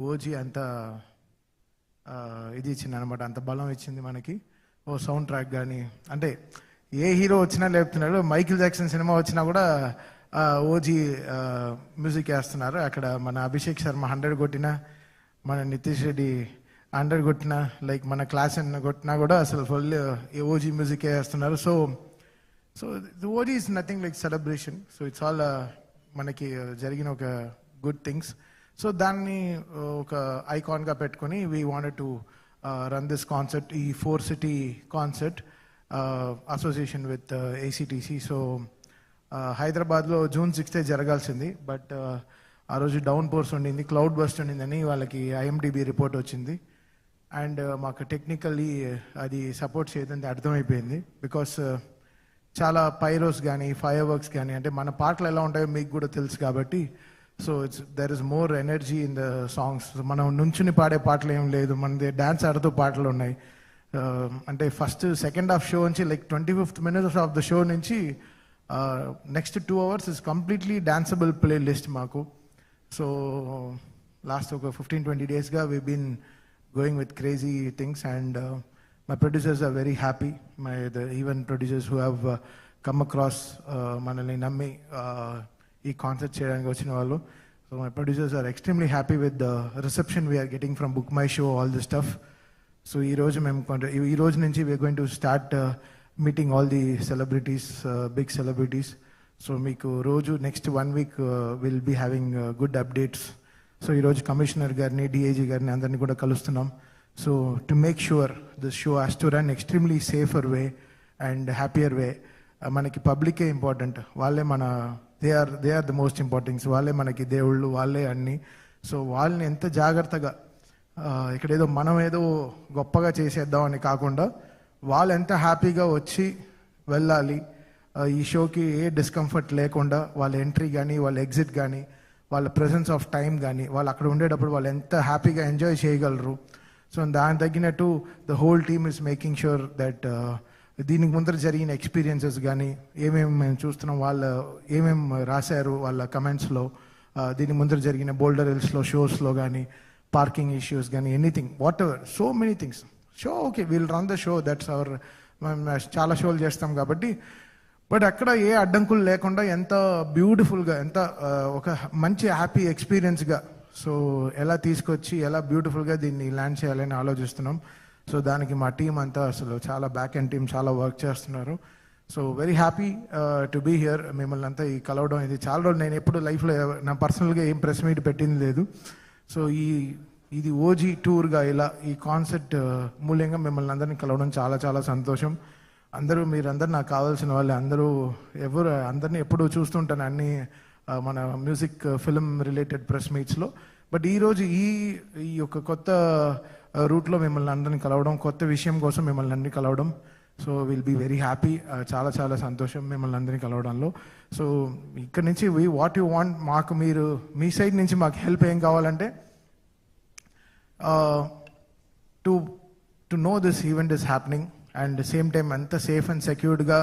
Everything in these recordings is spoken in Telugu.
ఓజీ అంత ఇది ఇచ్చింది అనమాట, అంత బలం ఇచ్చింది మనకి. ఓ సౌండ్ ట్రాక్ కానీ, అంటే ఏ హీరో వచ్చినా లేపుతున్నాడు. మైకిల్ జాక్సన్ సినిమా వచ్చినా కూడా ఓజీ మ్యూజిక్ వేస్తున్నారు. అక్కడ మన అభిషేక్ శర్మ 100 కొట్టినా, మన నితీష్ రెడ్డి 100 కొట్టినా, లైక్ మన క్లాస్ కొట్టినా కూడా అసలు ఫుల్ ఓజీ మ్యూజిక్ వేస్తున్నారు. So so OG is nothing like celebration. So it's all మనకి జరిగిన ఒక గుడ్ థింగ్స్. సో దాన్ని ఒక ఐకాన్గా పెట్టుకొని we wanted to run this concert, ఈ 4 city concert association with ఏసీటీసీ. So హైదరాబాద్లో June 6th జరగాల్సింది, బట్ ఆ రోజు డౌన్ పోర్స్ ఉండింది, క్లౌడ్ బస్ట్ ఉండిందని వాళ్ళకి ఐఎండిబి రిపోర్ట్ వచ్చింది. అండ్ మాకు టెక్నికల్లీ అది సపోర్ట్ చేయదని అర్థమైపోయింది. బికాస్ చాలా పైరోస్ కానీ ఫైర్ వర్క్స్ కానీ, అంటే మన పాటలు ఎలా ఉంటాయో మీకు కూడా తెలుసు కాబట్టి, so there is more energy in the songs. మనం నుంచుని పాడే పాటలు ఏం లేదు, మనది డ్యాన్స్ ఆడుతూ పాటలు ఉన్నాయి. అంటే ఫస్ట్ సెకండ్ హాఫ్ షో నుంచి like 25th minute of the show నుంచి next 2 hours is completely danceable playlist మాకు. సో లాస్ట్ ఒక 15-20 daysగా we been going with crazy things. And my producers are very happy. The event producers who have come across manalni nammi ee concert cheyadaniki vachina vallu. So my producers are extremely happy with the reception we are getting from Book My Show, all this stuff. So ee roju nunchi we are going to start meeting all the celebrities, big celebrities. So meeku roju next 1 week we'll be having good updates. So ee roju commissioner garni, DAG garni andarni kuda kalustunam. So to make sure the show has to run extremely safer way and happier way. Manaki public important, valle mana they are the most important. Valle manaki దేవుళ్ళు వాళ్ళే అన్ని. సో వాళ్ళని ఎంత జాగ్రత్తగా ఇక్కడ ఏదో మనం ఏదో గొప్పగా చేసేద్దాం అని కాకుండా, వాళ్ళు ఎంత హ్యాపీగా వచ్చి వెళ్ళాలి, ఈ షోకి ఏ డిస్కంఫర్ట్ లేకుండా వాళ్ళ ఎంట్రీ కానీ వాళ్ళ ఎగ్జిట్ కానీ వాళ్ళ ప్రెసెన్స్ ఆఫ్ టైం కానీ వాళ్ళు అక్కడ ఉండేటప్పుడు వాళ్ళు ఎంత హ్యాపీగా ఎంజాయ్ చేయగలరు. సో దాని తగ్గినట్టు the whole team is making sure that దీనికి ముందర జరిగిన ఎక్స్పీరియన్సెస్ కానీ ఏమేమి మేము చూస్తున్నాం, వాళ్ళు ఏమేమి రాశారు వాళ్ళ కమెంట్స్లో, దీని ముందర జరిగిన బోల్డర్ హిల్స్లో షోస్లో కానీ, పార్కింగ్ ఇష్యూస్ కానీ, anything, what ever, so many things. Show okay, will run the show, that's our, మేము చాలా షోలు చేస్తాం కాబట్టి. బట్ అక్కడ ఏ అడ్డంకులు లేకుండా ఎంత బ్యూటిఫుల్గా, ఎంత ఒక మంచి హ్యాపీ ఎక్స్పీరియన్స్గా, సో ఎలా తీసుకొచ్చి ఎలా బ్యూటిఫుల్గా దీన్ని ల్యాండ్ చేయాలని ఆలోచిస్తున్నాం. సో దానికి మా టీం అంతా అసలు చాలా బ్యాక్ అండ్ టీం చాలా వర్క్ చేస్తున్నారు. So very happy to be here. మిమ్మల్ని అంతా ఈ కలవడం ఇది చాలా రోజులు, నేను ఎప్పుడు లైఫ్లో నా పర్సనల్గా ఏం ప్రెస్ మీట్ పెట్టింది లేదు. సో ఇది ఓజీ టూర్గా ఇలా ఈ కాన్సెప్ట్ మూల్యంగా మిమ్మల్ని అందరినీ కలవడం చాలా చాలా సంతోషం. మీరందరూ నాకు కావాల్సిన వాళ్ళు, అందరినీ ఎప్పుడు చూస్తుంటాను అన్ని మన మ్యూజిక్ ఫిల్మ్ రిలేటెడ్ ప్రెస్ మీట్స్లో. బట్ ఈరోజు ఈ యొక్క కొత్త రూట్లో మిమ్మల్ని అందరినీ కలవడం, కొత్త విషయం కోసం మిమ్మల్ని అందరినీ కలవడం, so will be very happy. చాలా చాలా సంతోషం మిమ్మల్ని అందరినీ కలవడంలో. సో ఇక్కడ నుంచి వాట్ యు వాంట్, మాకు మీరు మీ సైడ్ నుంచి మాకు హెల్ప్ ఏం కావాలంటే, to know this event is happening and same time అంత సేఫ్ అండ్ సెక్యూర్డ్గా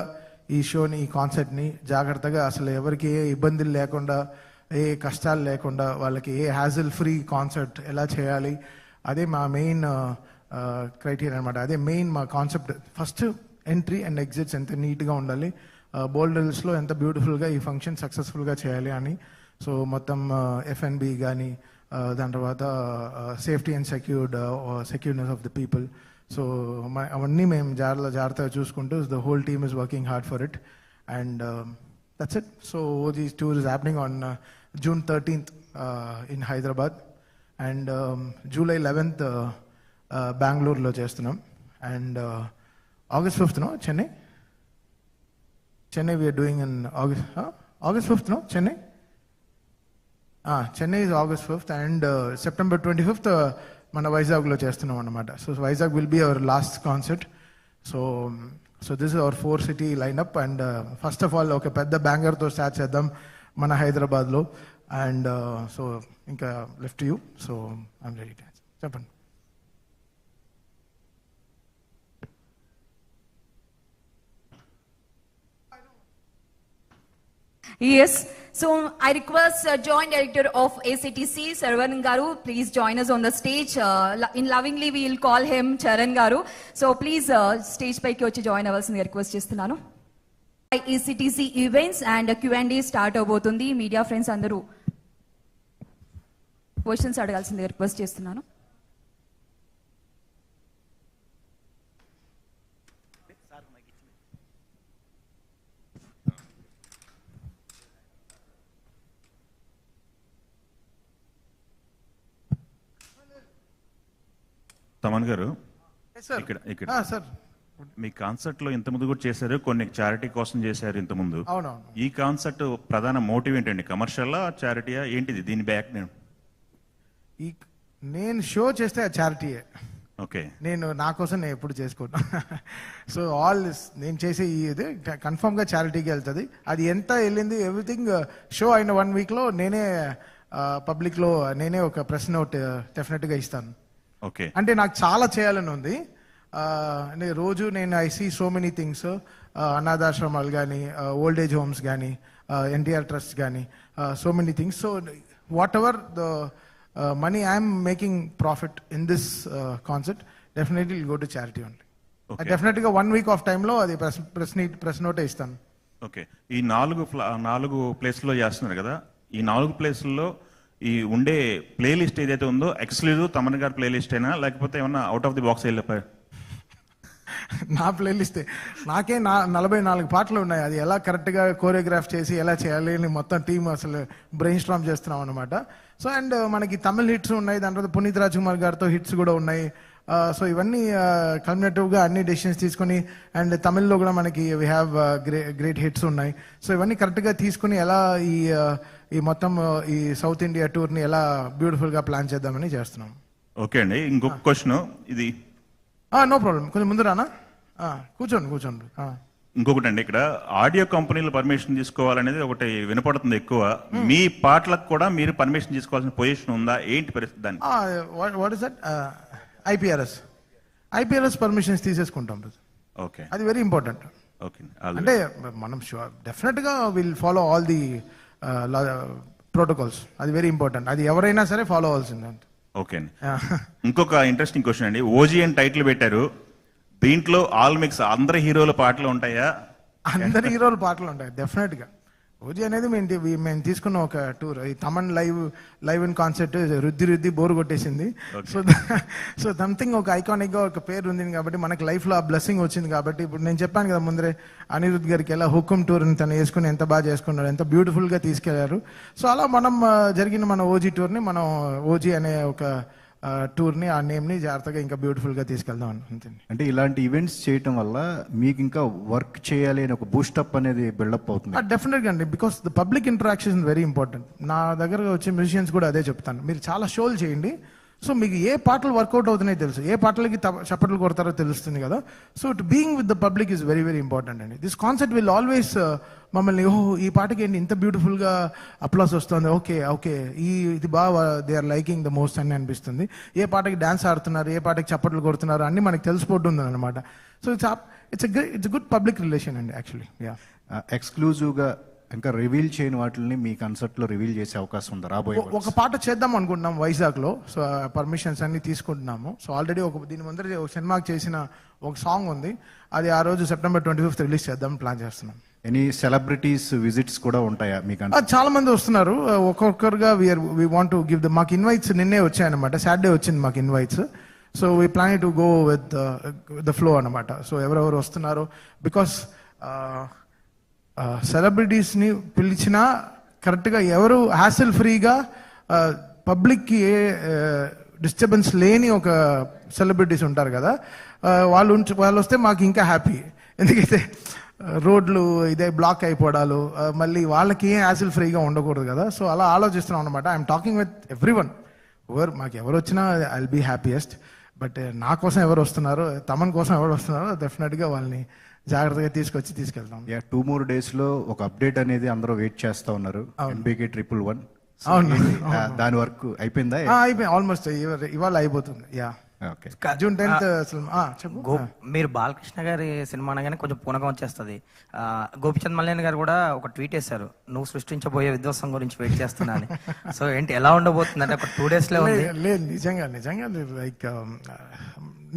ఈ షోని, ఈ కాన్సర్ట్ని జాగ్రత్తగా, అసలు ఎవరికి ఏ ఇబ్బందులు లేకుండా, ఏ కష్టాలు లేకుండా, వాళ్ళకి ఏ హ్యాజిల్ ఫ్రీ కాన్సర్ట్ ఎలా చేయాలి, అదే మా మెయిన్ క్రైటీరియా అనమాట. అదే మెయిన్ మా concept. First entry and exits ఎంత నీట్గా ఉండాలి, బోల్డర్స్లో ఎంత బ్యూటిఫుల్గా ఈ ఫంక్షన్ సక్సెస్ఫుల్గా చేయాలి అని. సో మొత్తం F&B కానీ, దాని తర్వాత సేఫ్టీ అండ్ సెక్యూర్నెస్ ఆఫ్ ద పీపుల్, సో అవన్నీ మేము జాగ్రత్తగా చూసుకుంటూ the whole team is working hard for it. And that's it. So this tour is happening on June 13th in Hyderabad and July 11th బెంగళూరులో చేస్తున్నాం. And August 5th Chennai we're doing in August 5th Chennai is August 5th and September 25th మన వైజాగ్లో చేస్తున్నాం అన్నమాట. So Vizag will be our last concert. So this is our 4 city lineup. And first of all ఒక పెద్ద బ్యాంగర్తో స్టార్ట్ చేద్దాం మన హైదరాబాద్లో. అండ్ సో ఇంకా left you. So I'm ready to చెప్పండి. Yes. So I request Joint Director of ACTC, Sarvan Garu, please join us on the stage. In lovingly we will call him Charan Garu. So please stage paiki vachi join avvalsini request chestunanu. ACTC events and Q&A start avbotundi. Media friends andaru questions అడగాల్సిందిగా రిక్వెస్ట్ చేస్తున్నాను. తమన్ గారు, ఇక్కడ సార్ మీ కాన్సర్ట్ లో ఇంతకుముందు కూడా చేశారు, కొన్ని చారిటీ కోసం చేశారు ఇంతకుముందు. అవునవును. ఈ కాన్సర్ట్ ప్రధాన మోటివ్ ఏంటండి? కమర్షియల్ చారిటీయా ఏంటిది? దీని బ్యాక్ నేను షో చేస్తే చారిటీయే. ఓకే. నేను నా కోసం నేను ఎప్పుడు చేసుకోను. సో ఆల్ నేను చేసే ఇది కన్ఫర్మ్ గా చారిటీకి వెళ్తుంది. అది ఎంత వెళ్ళింది ఎవ్రీథింగ్ షో అయిన 1 week లో నేనే పబ్లిక్ లో నేనే ఒక ప్రెస్ నోట్ డెఫినెట్ గా ఇస్తాను. ఓకే. అంటే నాకు చాలా చేయాలని ఉంది. రోజు నేను I see so many things, అనాథాశ్రమాలు కానీ, ఓల్డ్ ఏజ్ హోమ్స్ కానీ, ఎన్టీఆర్ ట్రస్ట్ కానీ, so many things. So whatever the money I am making profit in this concert definitely will go to charity only. Okay. Definitely 1 week of time lo adi press note istanu. Okay. ఈ 4 ప్లేస్ లో చేస్తున్నారు కదా, ఈ 4 ప్లేస్లలో ఈ ఉండే ప్లేలిస్ట్ ఏదైతే ఉందో ఎక్స్క్లూజివ్ తమన్ గారి ప్లేలిస్ట్ అయినా లేకపోతే ఏమన్నా అవుట్ ఆఫ్ ది బాక్స్ వెళ్ళిపోయి? నా ప్లేలిస్టే. నాకే 44 పాటలు ఉన్నాయి. అది ఎలా కరెక్ట్గా కోరియోగ్రాఫ్ చేసి ఎలా చేయాలి అని మొత్తం టీమ్ అసలు బ్రెయిన్ స్ట్రామ్ చేస్తున్నాం అనమాట. సో అండ్ మనకి తమిళ్ హిట్స్ ఉన్నాయి, దాని తర్వాత పునీత్ రాజ్ కుమార్ గారితో హిట్స్ కూడా ఉన్నాయి. సో ఇవన్నీ కల్మినేటివ్గా అన్ని డెసిషన్స్ తీసుకొని, అండ్ తమిళ్లో కూడా మనకి వీ హ్యావ్ గ్రేట్ హిట్స్ ఉన్నాయి. సో ఇవన్నీ కరెక్ట్గా తీసుకుని ఎలా ఈ మొత్తం ఈ సౌత్ ఇండియా టూర్ని ఎలా బ్యూటిఫుల్గా ప్లాన్ చేద్దామని చేస్తున్నాం. ఓకే అండి. ఇంకొక క్వశ్చన్, ఇది నో ప్రాబ్లం, కొంచెం ముందు రానా? కూర్చోండి. ఇంకొకటి అండి, ఇక్కడ ఆడియో కంపెనీలు పర్మిషన్ తీసుకోవాలనేది ఒకటి వినపడుతుంది ఎక్కువ. మీ పాటలకు కూడా మీరు పర్మిషన్ తీసుకోవాల్సిన పొజిషన్ ఉందా? ఏంటి పరిస్థితి దాన్ని? What is that? IPRS permissions తీసేసుకుంటాం. ఓకే. అది వెరీ ఇంపార్టెంట్. ఓకే. అంటే మనం డెఫినెట్ గా will follow all the protocols. అది వెరీ ఇంపార్టెంట్. అది ఎవరైనా సరే ఫాలో అవ్వాల్సిందే. ఓకే అండి. ఇంకొక ఇంట్రెస్టింగ్ క్వశ్చన్ అండి, ఓజీ అని టైటిల్ పెట్టారు, దీంట్లో ఆల్ మిక్స్ అందరి హీరోల పాటలు ఉంటాయా? అందరి హీరోల పాటలు ఉంటాయి డెఫినెట్ గా. ఓజీ అనేది మేము తీసుకున్న ఒక టూర్. ఈ తమన్ లైవ్ ఇన్ కాన్సర్ట్ రుద్ది బోర్ కొట్టేసింది. సో సంథింగ్ ఒక ఐకానిక్ గా ఒక పేరు ఉంది కాబట్టి మనకి లైఫ్ లో ఆ బ్లెస్సింగ్ వచ్చింది కాబట్టి, ఇప్పుడు నేను చెప్పాను కదా ముందరే అనిరుద్ గారికి ఎలా హుకుమ్ టూర్ తను వేసుకుని ఎంత బాగా చేసుకున్నాడు, ఎంత బ్యూటిఫుల్ గా తీసుకెళ్లారు. సో అలా మనం జరిగిన మన ఓజీ టూర్ ని మనం ఓజీ అనే ఒక టూర్ని, ఆ నేమ్ని జాగ్రత్తగా ఇంకా బ్యూటిఫుల్గా తీసుకెళ్దాం అనుకుంటుంది. అంటే ఇలాంటి ఈవెంట్స్ చేయటం వల్ల మీకు ఇంకా వర్క్ చేయాలి అని ఒక బూస్టప్ అనేది బిల్డప్ అవుతుంది. డెఫినెట్గా అండి, because the public interaction very important. నా దగ్గర వచ్చే మ్యూజిషియన్స్ కూడా అదే చెప్తాను, మీరు చాలా షోలు చేయండి. సో మీకు ఏ పాటలు వర్కౌట్ అవుతున్నాయో తెలుసు, ఏ పాటలకి చప్పట్లు కొడతారో తెలుస్తుంది కదా. So being with the public is very very important అండి. దిస్ కాన్సెప్ట్ విల్ ఆల్వేస్ మమ్మల్ని ఈ పాటకి ఏంటి ఇంత బ్యూటిఫుల్గా అప్లాస్ వస్తుంది, ఓకే ఇది బాగా they are liking the most అని అనిపిస్తుంది. ఏ పాటకి డాన్స్ ఆడుతున్నారు, ఏ పాటకి చప్పట్లు కొడుతున్నారు అన్ని మనకి తెలిసిపోతుంది అనమాట. So it's good public relation అండి యాక్చువల్లీ. ఎక్స్క్లూజివ్గా ఇంకా రివీల్ చేయని వాటిని మీ కన్సర్ట్ లో రివీల్ చేసే అవకాశం ఉందా రాబోయే? ఒక పాట చేద్దాం అనుకుంటున్నాం వైజాగ్ లో. సో పర్మిషన్స్ అన్ని తీసుకుంటున్నాము. సో ఆల్రెడీ దీని ముందర ఒక సినిమాకి చేసిన ఒక సాంగ్ ఉంది, అది ఆ రోజు September 25th రిలీజ్ చేద్దాం ప్లాన్ చేస్తున్నాం. ఎనీ సెలబ్రిటీస్ విజిట్స్ కూడా ఉంటాయా మీకు? చాలా మంది వస్తున్నారు ఒక్కొక్కరుగా. వి వాంట్ టు గివ్ మాకు ఇన్వైట్స్ నిన్నే వచ్చాయన్నమాట, సాటర్డే వచ్చింది మాకు invites. So we plan to go with the flow అనమాట. సో ఎవరెవరు వస్తున్నారు, బికాస్ సెలబ్రిటీస్ని పిలిచినా కరెక్ట్గా ఎవరు హ్యాసిల్ ఫ్రీగా పబ్లిక్కి ఏ డిస్టర్బెన్స్ లేని ఒక సెలబ్రిటీస్ ఉంటారు కదా, వాళ్ళు వస్తే మాకు ఇంకా హ్యాపీ. ఎందుకైతే రోడ్లు ఇదే బ్లాక్ అయిపోవడాలు, మళ్ళీ వాళ్ళకి ఏం హ్యాసిల్ ఫ్రీగా ఉండకూడదు కదా. సో అలా ఆలోచిస్తున్నాం అనమాట. I'm talking with everyone. మాకు ఎవరు వచ్చినా I will be happiest. But నా కోసం ఎవరు వస్తున్నారో, తమన్ కోసం ఎవరు వస్తున్నారో డెఫినెట్గా వాళ్ళని జాగ్రత్తగా తీసుకెళ్తాం. 2 more days లో ఒక అప్డేట్ అనేది అందరూ వెయిట్ చేస్తా ఉన్నారు. NBK 111. అవును, దాని వర్క్ అయిపోయిందా? అయిపోయింది ఆల్మోస్ట్, ఇవాళ అయిపోతుంది. ఓకే. జూన్ 10th అసలు చెప్పు. మీరు బాలకృష్ణ గారి సినిమా అనగానే కొంచెం పూనకం వచ్చేస్తుంది. గోపిచంద్ మల్లేని గారు కూడా ఒక ట్వీట్ వేశారు, నువ్వు సృష్టించబోయే విధ్వంసం గురించి వెయిట్ చేస్తున్నా అని. సో ఏంటి, ఎలా ఉండబోతుంది అంటే ఒక 2 days లో ఉంది? లేదు, నిజంగా లైక్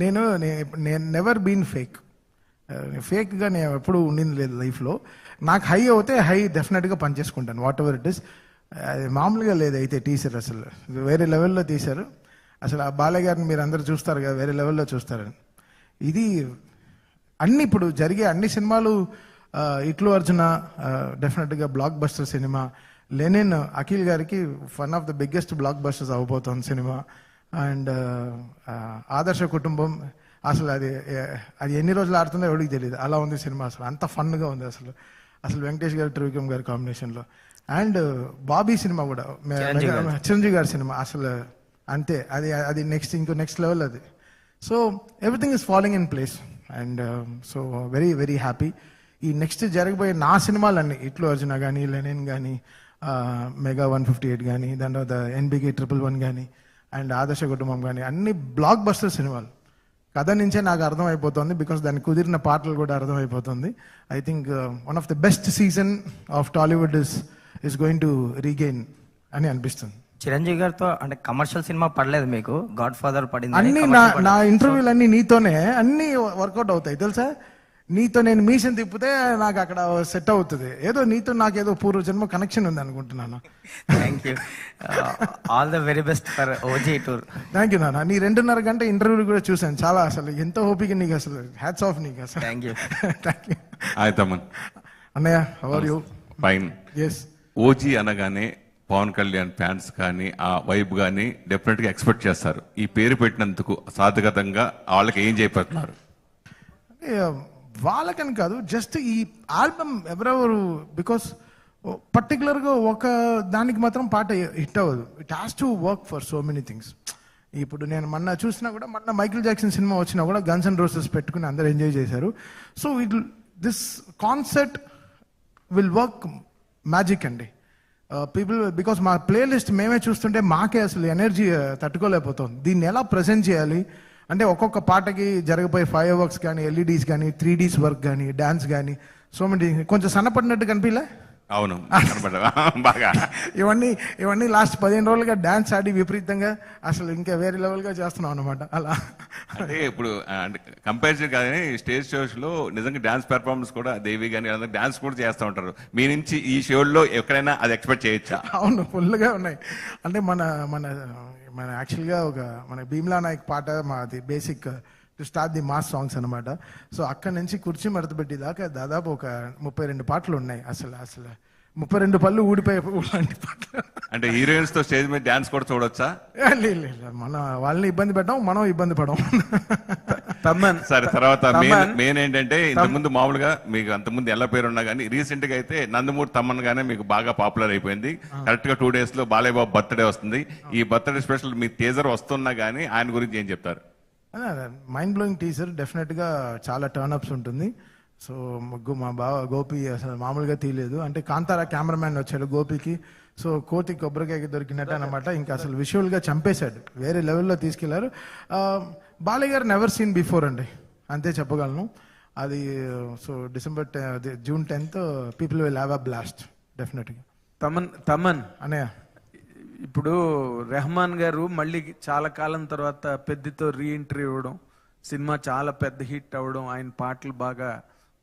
నేను నెవర్ బీన్ ఫేక్గా నేను ఎప్పుడు ఉండింది లేదు లైఫ్లో. నాకు హై అవుతే హై డెఫినెట్గా పనిచేసుకుంటాను, వాట్ ఎవర్ ఇట్ ఇస్. అది మామూలుగా లేదు అయితే టీచర్ అసలు వేరే లెవెల్లో తీశారు. అసలు ఆ బాలయ్య గారిని మీరు అందరూ చూస్తారు కదా, వేరే లెవెల్లో చూస్తారని. ఇది అన్ని ఇప్పుడు జరిగే అన్ని సినిమాలు, ఇట్లు అర్జున డెఫినెట్గా బ్లాక్ బస్టర్ సినిమా, లెనిన్ అఖిల్ గారికి one of the biggest black busters అవబోతోంది సినిమా. అండ్ ఆదర్శ కుటుంబం అసలు అది ఎన్ని రోజులు ఆడుతుందో ఎవరికి తెలియదు, అలా ఉంది సినిమా. అసలు అంత ఫన్గా ఉంది అసలు వెంకటేష్ గారు త్రివిక్రమ్ గారి కాంబినేషన్లో. అండ్ బాబీ సినిమా కూడా, చిరంజీవి గారి సినిమా అసలు అంతే. అది నెక్స్ట్ లెవెల్ అది. So everything is following in place. And so very very happy. ఈ నెక్స్ట్ జరగబోయే నా సినిమాలన్నీ, ఇట్లు అర్జున కానీ, లెనిన్ కానీ, మెగా 158 కానీ, దాని తర్వాత NBK 111 కానీ, అండ్ ఆదర్శ కుటుంబం కానీ, అన్ని బ్లాక్ బస్టర్ సినిమాలు. కథ నుంచే నాకు అర్థమైపోతుంది, బికాస్ దానికి కుదిరిన పాటలు కూడా అర్థమైపోతుంది. I think one of the best season of Tollywood is going to regain అని అనిపిస్తుంది. చిరంజీవి గారితో అంటే కమర్షియల్ సినిమా పడలేదు మీకు, గాడ్ ఫాదర్ పడింది. అన్ని నా ఇంటర్వ్యూలు అన్ని నీతోనే అన్ని వర్కౌట్ అవుతాయి తెలుసా. నీతో నేను మీషన్ తిప్పితే నాకు అక్కడ సెట్ అవుతుంది. ఏదో నీతో నాకేదో పూర్వజన్మ కనెక్షన్ ఉంది అనుకుంటున్నాను. Thank you, all the very best for OG tour. Thank you నాన్న. నీ 2.5 గంట ఇంటర్వ్యూలు కూడా చూసాను, చాలా అసలు ఎంతో ఓపిక నీకు, అసలు హ్యాట్స్ ఆఫ్ నీకు అసలు. Thank you. Thank you. Hi Thaman. అన్నయ్య, how are you? Fine. Yes. OG అనగానే పవన్ కళ్యాణ్ ఫ్యాన్స్ కానీ ఆ వైబ్ కానీ డెఫినెట్ గా ఎక్స్పెక్ట్ చేస్తారు. ఈ పేరు పెట్టినందుకు సాధగతంగా వాళ్ళకి ఏం చేయబోతున్నారు? వాళ్ళకని కాదు, జస్ట్ ఈ ఆల్బమ్ ఎవరెవరు, బికాస్ పర్టికులర్గా ఒక దానికి మాత్రం పాట హిట్ అవ్వదు. It has to work for so many things. ఇప్పుడు నేను మొన్న చూసినా కూడా, మొన్న మైకిల్ జాక్సన్ సినిమా వచ్చినా కూడా గన్స్ అండ్ రోసెస్ పెట్టుకుని అందరూ ఎంజాయ్ చేశారు. So this concept will work magic అండి. పీపుల్, బికాస్ మా ప్లేలిస్ట్ మేమే చూస్తుంటే మాకే అసలు ఎనర్జీ తట్టుకోలేకపోతుంది. దీన్ని ఎలా ప్రజెంట్ చేయాలి అంటే, ఒక్కొక్క పాటకి జరగబోయే ఫైర్ వర్క్స్ కానీ, LEDs కానీ, 3Ds వర్క్ కానీ, డాన్స్ కానీ, సో మెనీ. కొంచెం సన్నపడినట్టు కనిపించలే? అవును, బాగా. ఇవన్నీ లాస్ట్ 15 రోజులుగా డాన్స్ ఆడి విపరీతంగా అసలు ఇంకా వేరే లెవెల్గా చేస్తున్నాం అనమాట. అలా అంటే ఇప్పుడు కంపారిజన్ కానీ స్టేజ్ షోస్ లో నిజంగా డాన్స్ పెర్ఫార్మెన్స్ కూడా దేవి కానీ డాన్స్ కూడా చేస్తూ ఉంటారు. మీ నుంచి ఈ షోల్లో ఎక్కడైనా అది ఎక్స్పెక్ట్ చేయొచ్చా? అవును, ఫుల్గా ఉన్నాయి. అంటే మన యాక్చువల్గా మన భీమ్లా నాయక్ పాట మాది basic to start the mass songs అనమాట. సో అక్కడ నుంచి కుర్చీ మడత పెట్టేదాకా దాదాపు ఒక 32 పాటలు ఉన్నాయి. అసలు 32 పళ్ళు ఊడిపోయే లాంటి పాటలు. అంటే హీరోయిన్స్ తో స్టేజ్ మీద డాన్స్ కూడా చూడొచ్చా? లేదు, మన వాళ్ళని ఇబ్బంది పెట్టాం, మనం ఇబ్బంది పడం. సరే, తర్వాత మెయిన్ ఏంటంటే, ఇంతకుముందు మామూలుగా మీకు అంతకుముందు ఎలా పేరున్నా కానీ రీసెంట్ గా అయితే నందమూరి తమ్మన్ గానే మీకు బాగా పాపులర్ అయిపోయింది. కరెక్ట్ గా 2 days లో బాలయ్య బాబు బర్త్డే వస్తుంది. ఈ బర్త్డే స్పెషల్ మీ టీజర్ వస్తున్నా కానీ ఆయన గురించి ఏం చెప్తారు? మైండ్ బ్లోయింగ్ టీజర్, డెఫినెట్గా చాలా టర్న్అప్స్ ఉంటుంది. సో మా బావ గోపి అసలు మామూలుగా తీయలేదు. అంటే కాంతారా కెమెరామ్యాన్ వచ్చాడు గోపికి. సో కోతి కొబ్బరికాయకి దొరికినట్టు అనమాట. ఇంకా అసలు విజువల్గా చంపేశాడు, వేరే లెవెల్లో తీసుకెళ్లారు. బాలయ్య గారు నెవర్ సీన్ బిఫోర్ అండి, అంతే చెప్పగలను. అది so June 10th people will have a blast డెఫినెట్గా. తమన్ అన్నయ్య, ఇప్పుడు రెహమాన్ గారు మళ్ళీ చాలా కాలం తర్వాత పెద్దతో రీఎంట్రీ ఇవ్వడం, సినిమా చాలా పెద్ద హిట్ అవ్వడం, ఆయన పాటలు బాగా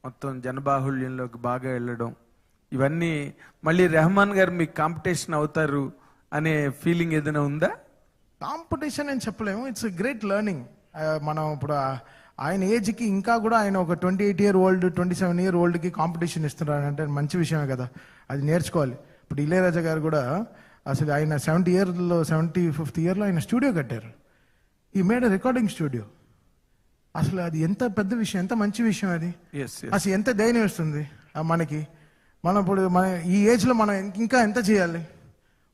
మొత్తం జనబాహుళ్యంలోకి బాగా వెళ్ళడం, ఇవన్నీ మళ్ళీ రెహమాన్ గారు మీకు కాంపిటీషన్ అవుతారు అనే ఫీలింగ్ ఏదైనా ఉందా? కాంపిటీషన్ అని చెప్పలేము, ఇట్స్ గ్రేట్ లెర్నింగ్. మనం ఇప్పుడు ఆయన ఏజ్కి ఇంకా కూడా ఆయన ఒక 28-year-old 27-year-oldకి కాంపిటీషన్ ఇస్తున్నారంటే మంచి విషయమే కదా, అది నేర్చుకోవాలి. ఇప్పుడు ఇళయరాజా గారు కూడా అసలు ఆయన 75th yearలో ఆయన స్టూడియో కట్టారు. ఈ మేడ్ రికార్డింగ్ స్టూడియో. అసలు అది ఎంత పెద్ద విషయం, ఎంత మంచి విషయం అది. అసలు ఎంత ధైర్యం ఇస్తుంది మనకి. మనం ఇప్పుడు ఈ ఏజ్లో మనం ఇంకా ఎంత చేయాలి?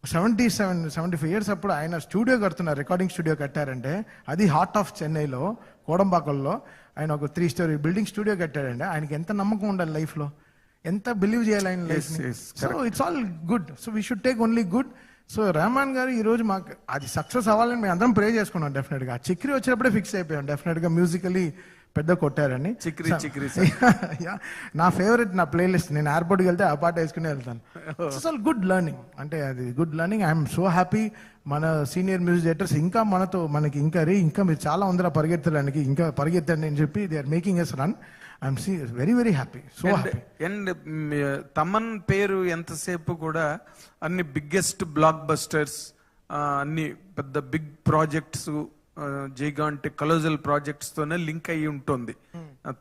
75 years అప్పుడు ఆయన స్టూడియో కడుతున్నారు, రికార్డింగ్ స్టూడియో కట్టారంటే అది హార్ట్ ఆఫ్ చెన్నైలో కోడంబాకల్లో ఆయన ఒక 3-story బిల్డింగ్ స్టూడియో కట్టాడంటే ఆయనకి ఎంత నమ్మకం ఉండాలి లైఫ్లో, ఎంత బిలీవ్ చేయాలి ఆయన life. So it's all good. So we should take only good. So Rahman గారు ఈ రోజు మాకు అది సక్సెస్ అవ్వాలని మేము అందరం ప్రే చేసుకున్నాం డెఫినెట్గా. చిక్రీ వచ్చినప్పుడే ఫిక్స్ అయిపోయాం డెఫినెట్గా మ్యూజికలీ పెద్ద కొట్టారని. చిక్రీ Yeah. నా ఫేవరెట్ నా ప్లేలిస్ట్, నేను ఎయిర్పోర్ట్కి వెళ్తే ఆ పాట వేసుకుని వెళ్తాను. అసలు గుడ్ లెర్నింగ్, అంటే అది good learning. I'm so happy మన సీనియర్ మ్యూజిక్ డైరెక్టర్స్ ఇంకా మనకి ఇంకా మీరు చాలా ఉందిరా పరిగెత్తడానికి, ఇంకా పరిగెత్తండి అని చెప్పి they are making us run. I'm very very happy, so happy. And Thaman పేరు ఎంతసేపు కూడా అన్ని బిగ్గెస్ట్ బ్లాక్ బస్టర్స్, అన్ని పెద్ద big projects, gigantic colossal projects తోనే లింక్ అయ్యి ఉంటుంది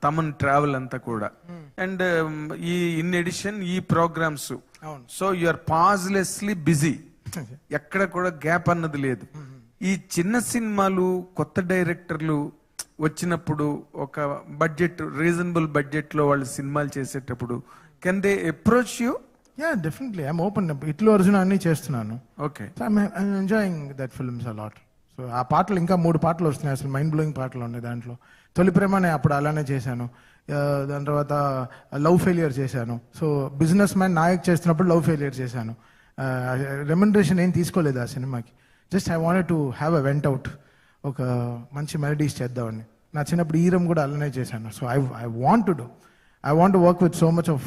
తమన్ ట్రావెల్ అంతా కూడా. అండ్ ఈ ఇన్ ఎడిషన్ ఈ programs, so you are pauselessly busy, ఎక్కడ కూడా గ్యాప్ అన్నది లేదు. ఈ చిన్న సినిమాలు కొత్త డైరెక్టర్లు వచ్చినప్పుడు ఒక బడ్జెట్, రీజనబుల్ బడ్జెట్ లో వాళ్ళు సినిమాలు చేసేటప్పుడు can they approach you? Yeah, definitely. I'm open. ఇట్లు అర్జున అన్ని చేస్తున్నాను. Okay, I'm enjoying that films a lot. So ఆ పాటలు ఇంకా 3 పాటలు వస్తున్నాయి, అసలు మైండ్ బ్లోయింగ్ పాటలు ఉన్నాయి దాంట్లో. తొలి ప్రేమనే అప్పుడు అలానే చేశాను. దాని తర్వాత లవ్ ఫెయిలియర్ చేశాను. సో బిజినెస్ మ్యాన్ నాయక్ చేస్తున్నప్పుడు లవ్ ఫెయిలియర్ చేశాను. రెమ్యునరేషన్ ఏం తీసుకోలేదు ఆ సినిమాకి. Just I wanted to have a went out, ఒక మంచి మెలడీస్ చేద్దామని. నా చిన్నప్పుడు ఈరం కూడా అలానే చేశాను. So I want to work with so much of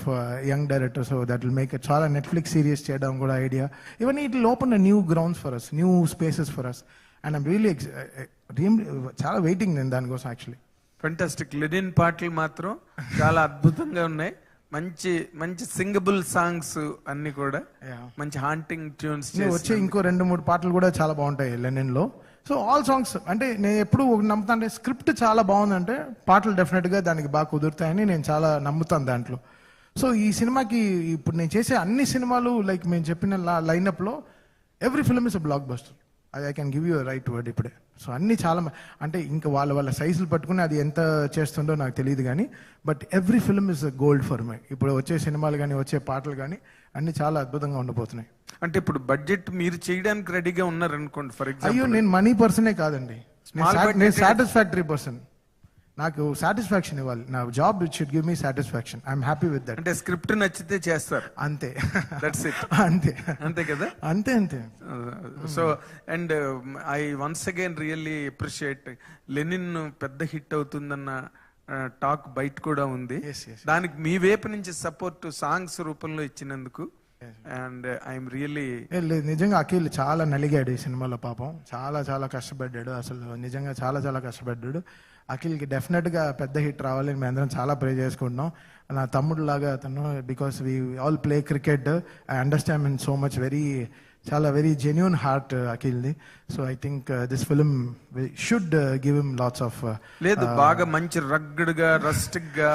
young director, so that will make it. చాలా నెట్ఫ్లిక్స్ సిరీస్ చేయడం కూడా ఐడియా. ఇవన్నీ it will open new grounds for us, new spaces for us. And I'm really చాలా వెయిటింగ్ నేను దానికోసం యాక్చువల్లీ. ఫెంటాస్టిక్. లెనిన్ పాటలు మాత్రం చాలా అద్భుతంగా ఉన్నాయి. మంచి మంచి సింగబుల్ సాంగ్స్ అన్ని కూడా, మంచి హాంటింగ్ ట్యూన్స్. వచ్చే ఇంకో 2-3 పాటలు కూడా చాలా బాగుంటాయి లెనిన్ లో. సో ఆల్ సాంగ్స్, అంటే నేను ఎప్పుడు నమ్ముతా అంటే స్క్రిప్ట్ చాలా బాగుందంటే పాటలు డెఫినెట్గా దానికి బాగా కుదురుతాయని నేను చాలా నమ్ముతాను దాంట్లో. సో ఈ సినిమాకి ఇప్పుడు నేను చేసే అన్ని సినిమాలు లైక్ మేము చెప్పిన లైనప్లో every film is a blockbuster. I can give you right word ఇప్పుడే. సో అన్ని చాలా అంటే ఇంకా వాళ్ళ సైజులు పట్టుకుని అది ఎంత చేస్తుందో నాకు తెలియదు కానీ, but every film is a gold for my. ఇప్పుడు వచ్చే సినిమాలు కానీ వచ్చే పాటలు కానీ అన్ని చాలా అద్భుతంగా ఉండబోతున్నాయి. అంటే ఇప్పుడు బడ్జెట్ మీరు చేయడానికి రెడీగా ఉన్నారనుకోండి ఫర్ ఎగ్జాంపుల్. అయ్యో, నేను మనీ పర్సనే కాదండి, నేను సాటిస్ఫాక్టరీ పర్సన్. నాకు సాటిస్ఫాక్షన్ ఇవ్వాలి, నా job it should give me satisfaction. I'm happy with that. అంటే స్క్రిప్ట్ నచ్చితే చేస్తారు అంతే. That's it. అంతే కదా. అంతే. So and I once again really appreciate Lenin పెద్ద హిట్ అవుతుందన్న టాక్ బయట కూడా ఉంది. దానికి మీ వైపు నుంచి సపోర్ట్ సాంగ్స్ రూపంలో ఇచ్చినందుకు. అండ్ ఐఎమ్ రియల్లీ నిజంగా అఖిల్ చాలా నలిగాడు ఈ సినిమాలో పాపం. చాలా కష్టపడ్డాడు, అసలు నిజంగా చాలా కష్టపడ్డాడు. అఖిల్కి డెఫినెట్గా పెద్ద హిట్ రావాలని మేము అందరం చాలా ప్రే చేసుకుంటున్నాం. నా తమ్ముడు లాగా అతను, because we all play cricket. I understand in so much, చాలా వెరీ జెన్యూన్ హార్ట్ అఖిల్ది. So I think this film should give him lots of. లేదు, బాగా మంచి రగ్గడ్ గా, రస్టిక్ గా,